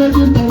I want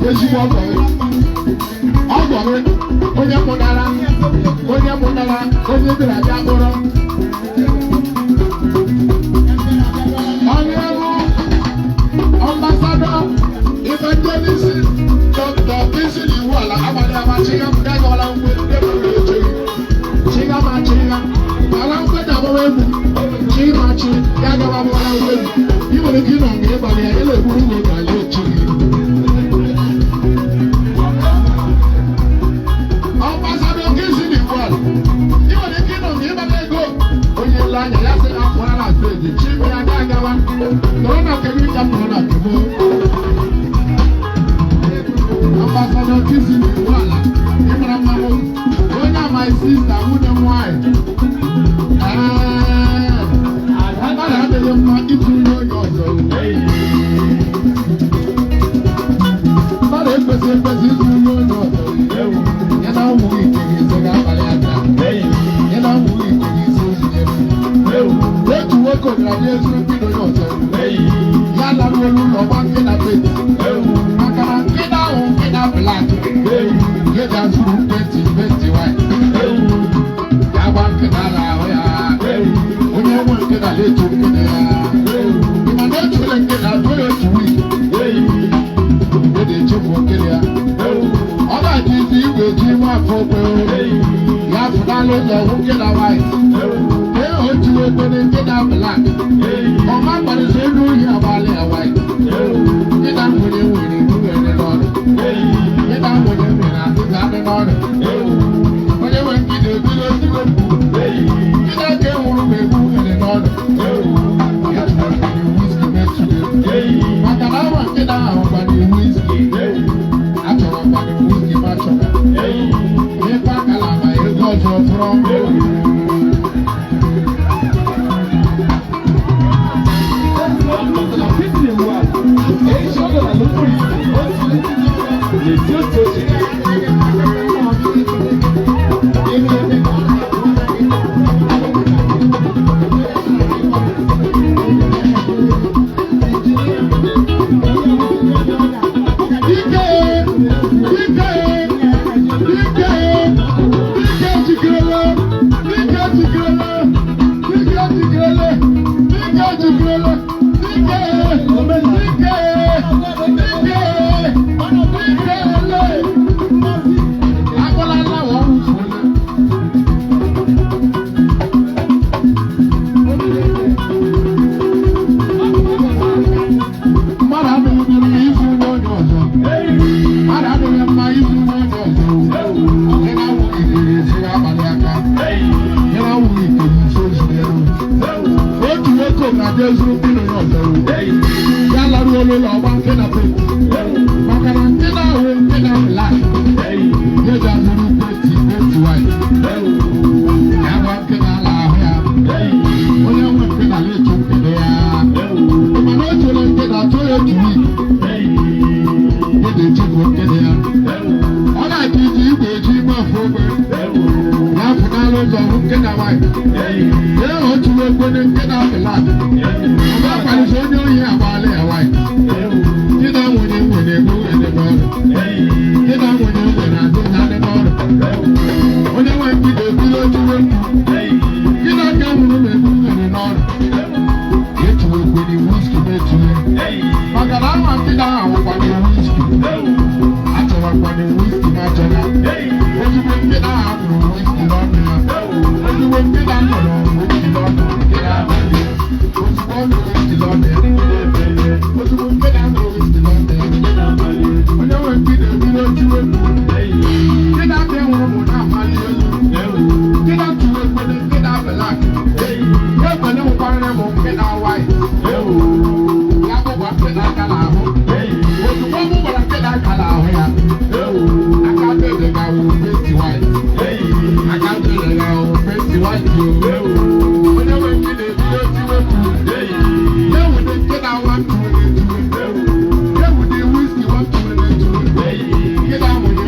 ezigbo ọgọrị onye mụtara onye bịara bịa kpọrọ onye bụ ambassador evangelist Dr. Kingsley Iwuala abalị amachiga mụdagọla mgbe ebere echeghị chiga ma chiga ala mkweta agbawa egwu chimachi ya gawa gbara egwu ị nwere ike ịnọ nke ịgbalị ya ele egburu ụlọ ga ya echeghị ambassador Kingsley Iwuala ị nwere ike ịnọ nke ịgbara ego onye ele anya ya sị na pụara na steji chime ya ga-agawa nọrọ na kebe ka nọrọ na kebe ambassador Kingsley Iwuala ịmara mmanwụ onye a my sister nwunye nwanyị mmadụ adịghị mma ịtụnye onye ọzọ mmadụ ekwesị ịtụnye onye ọzọ ya na ụmụ ike gị ise ga-abalị aka ya na ụmụ ike gị ise ozugbo otu nwoke bịara bịa ezuru mbido onye ọzọ ya laruo n'ụlọ gba nkịta peti maka na nkịta ahụ nkịta blak ya ga-azụrụ peti nwanyị ya gba nkịta n'ahụ ya onye nwe nkịta na-etu nkịta ya ịma na echule nkịta tụọ ya otu wiki e na-echefu nkịta ya ọ ga-adị izi igwe ji nwa afọ okwe ya fụnala ụzọ hụ nkịta nwanyị ee otu okpere nkịta blak ọma kparịsị elu ohi agbalị ya nwanyị nkịta nwere n'ọrụ nkịta nwere azịza dị n'ọrụ onye nwe nkịta ebilo ezigbo nkịta ka e nwụrụ ma egbu nwere n'ọrụ maka na awa nkịta ahụ gbara iwu isi achọrọ gbara iwu isi ma chọrọ ebe akala ma ego ọzọ fụrọ Get down with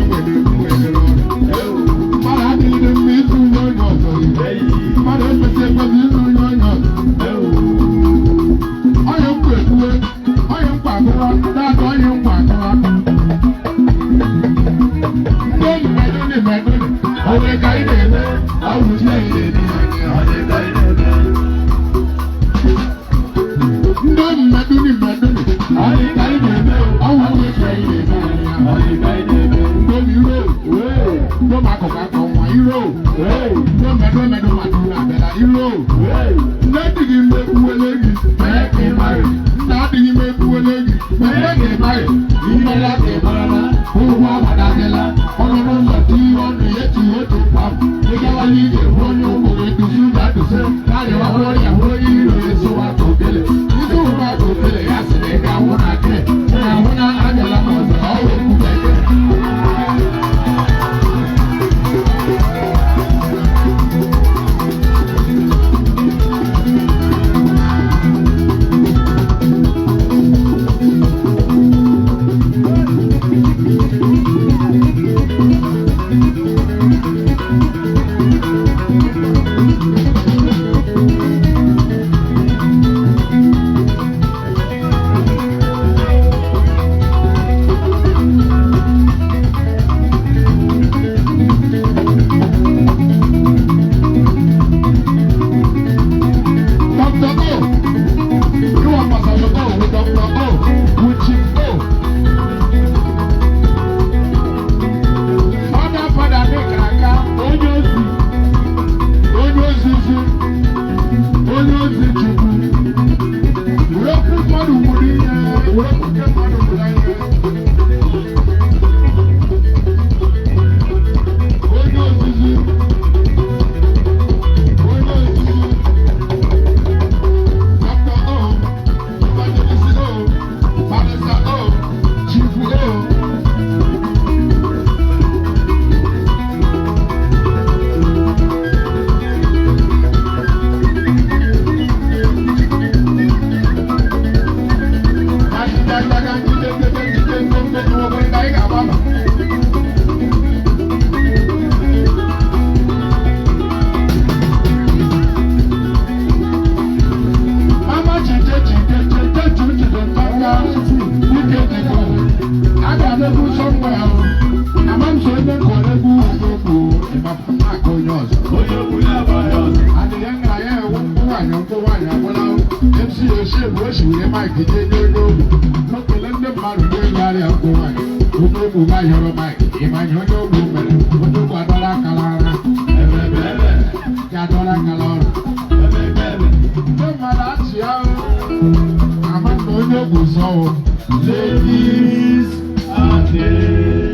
Ladies and gentlemen.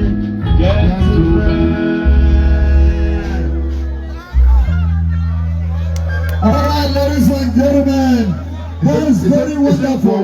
All right, ladies and gentlemen, that is very wonderful.